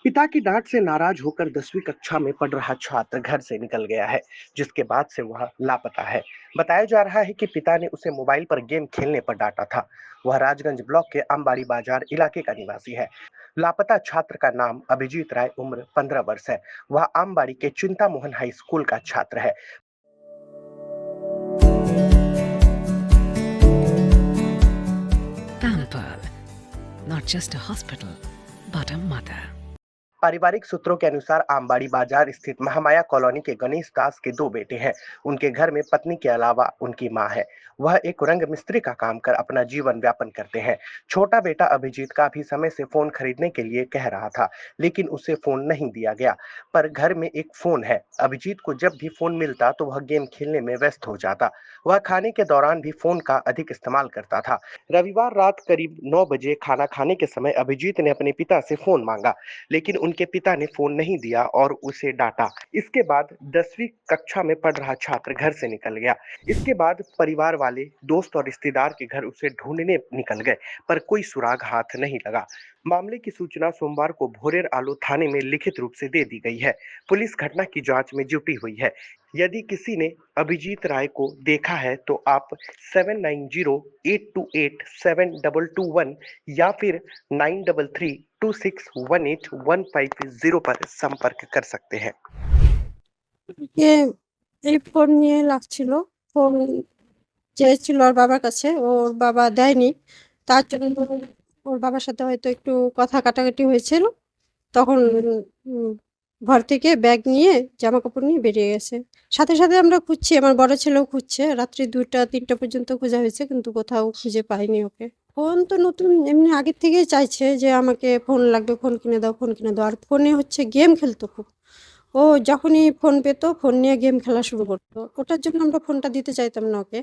पिता की डांट से नाराज होकर 10वीं कक्षा में पढ़ रहा छात्र घर से निकल गया है, जिसके बाद से वह लापता है। बताया जा रहा है कि पिता ने उसे मोबाइल पर गेम खेलने पर डांटा था। वह राजगंज ब्लॉक के आमबाड़ी बाजार इलाके का निवासी है। लापता छात्र का नाम अभिजीत राय, उम्र 15 वर्ष है। वह आमबाड़ी के चिंता मोहन हाई स्कूल का छात्र है। Pampered, not just a hospital, but a mother. पारिवारिक सूत्रों के अनुसार आमबाड़ी बाजार स्थित महामाया कॉलोनी के गणेश दास के दो बेटे हैं। उनके घर में पत्नी के अलावा उनकी मां है। वह एक रंग मिस्त्री का काम कर अपना जीवन व्यापन करते हैं। छोटा बेटा अभिजीत काफी समय से फोन खरीदने के लिए कह रहा था, लेकिन उसे फोन नहीं दिया गया। पर घर में एक फोन है। अभिजीत को जब भी फोन मिलता तो वह गेम खेलने में व्यस्त हो जाता। वह खाने के दौरान भी फोन का अधिक इस्तेमाल करता था। रविवार रात करीब 9 बजे खाना खाने के समय अभिजीत ने अपने पिता से फोन मांगा, लेकिन उनके पिता ने फोन नहीं दिया और उसे डांटा। इसके बाद 10वीं कक्षा में पढ़ रहा छात्र घर से निकल गया। इसके बाद परिवार वाले, दोस्त और रिश्तेदार के घर उसे ढूंढने निकल गए, पर कोई सुराग हाथ नहीं लगा। मामले की सूचना सोमवार को भोरेर आलो थाने में लिखित रूप से दे दी गई है। पुलिस घटना की जांच में जुटी हुई है। यदि किसी ने अभिजीत राय को देखा है तो आप 7908287221 या फिर 9332618150 पर संपर्क कर सकते हैं। এ এই ফোন নিয়ে লাগছিল। ফোন চেয়েছিল ওর বাবার কাছে। ওর বাবা দেয়নি। তার জন্য ওর বাবার সাথে হয়তো একটু কথা কাটাকাটি হয়েছিল। তখন উম ঘর থেকে ব্যাগ নিয়ে জামাকাপড় নিয়ে বেরিয়ে গেছে। সাথে, সাথে আমরা খুঁজছি, আমার বড় ছেলেও খুঁজছে। রাত্রি ২টা-৩টা পর্যন্ত খোঁজা হয়েছে কিন্তু কোথাও খুঁজে পাইনি ওকে। ফোন তো নতুন এমনি আগের থেকেই চাইছে যে আমাকে ফোন লাগবে, ফোন কিনে দাও, ফোন কিনে দাও। আর ফোনে হচ্ছে গেম খেলতো খুব। ও যখনই ফোন পেত ফোন নিয়ে গেম খেলা শুরু করতো। ওটার জন্য আমরা ফোনটা দিতে চাইতাম না ওকে।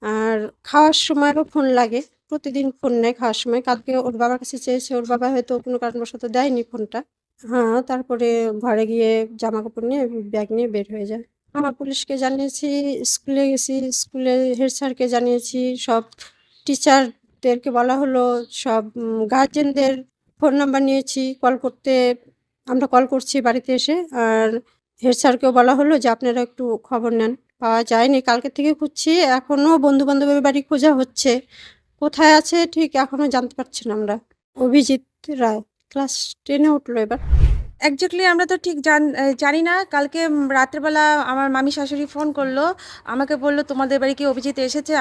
আর খাওয়ার সময়ও ফোন লাগে। প্রতিদিন ফোন নেয় খাওয়ার সময়। কালকে ওর বাবার কাছে চেয়েছে, ওর বাবা হয়তো কোনো কারণবশত দেয়নি ফোনটা। হ্যাঁ, তারপরে ঘরে গিয়ে জামাকাপড় নিয়ে ব্যাগ নিয়ে বের হয়ে যায়। আমরা পুলিশকে জানিয়েছি, স্কুলে গেছি, স্কুলে হেড স্যারকে জানিয়েছি, সব টিচারদেরকে বলা হলো, সব গার্জেনদের ফোন নাম্বার নিয়েছি। আমরা কল করছি বাড়িতে এসে। আর হেড স্যারকেও বলা হলো যে আপনারা একটু খবর নেন। পাওয়া যায়নি, কালকে থেকে খুঁজছি। এখনও বন্ধু-বান্ধবের বাড়ি খোঁজা হচ্ছে। কোথায় আছে ঠিক এখনও জানতে পারছি না আমরা। অভিজিৎ রায় ক্লাস 10 এ উঠলো এবার। এক্স্যাক্টলি আমরা তো ঠিক জানি না। কালকে রাত্রেবেলা আমার মামি শাশুড়ি ফোন করলো, আমাকে বললো তোমাদের বাড়ি কি অভিজিৎ এসেছে?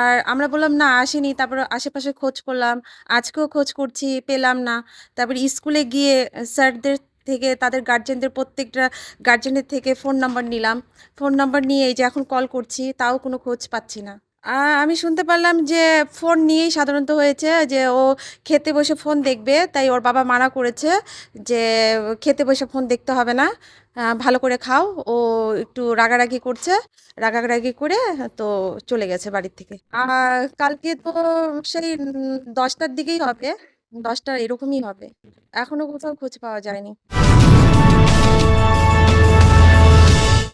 আর আমরা বললাম না আসেনি। তারপর আশেপাশে খোঁজ করলাম, আজকেও খোঁজ করছি, পেলাম না। তারপর স্কুলে গিয়ে স্যারদের থেকে, তাদের গার্জেনদের, প্রত্যেকটা গার্জেনের থেকে ফোন নাম্বার নিলাম। ফোন নাম্বার নিয়ে এই যে এখন কল করছি, তাও কোনো খোঁজ পাচ্ছি না। আমি শুনতে পারলাম যে ফোন নিয়েই সাধারণত হয়েছে, যে ও খেতে বসে ফোন দেখবে, তাই ওর বাবা মানা করেছে যে খেতে বসে ফোন দেখতে হবে না, ভালো করে খাও। ও একটু রাগারাগি করছে, রাগারাগি করে তো চলে গেছে বাড়ির থেকে। কালকে তো সেই 10টার দিকেই হবে, 10টা এরকমই হবে। এখনো কোথাও খোঁজ পাওয়া যায়নি।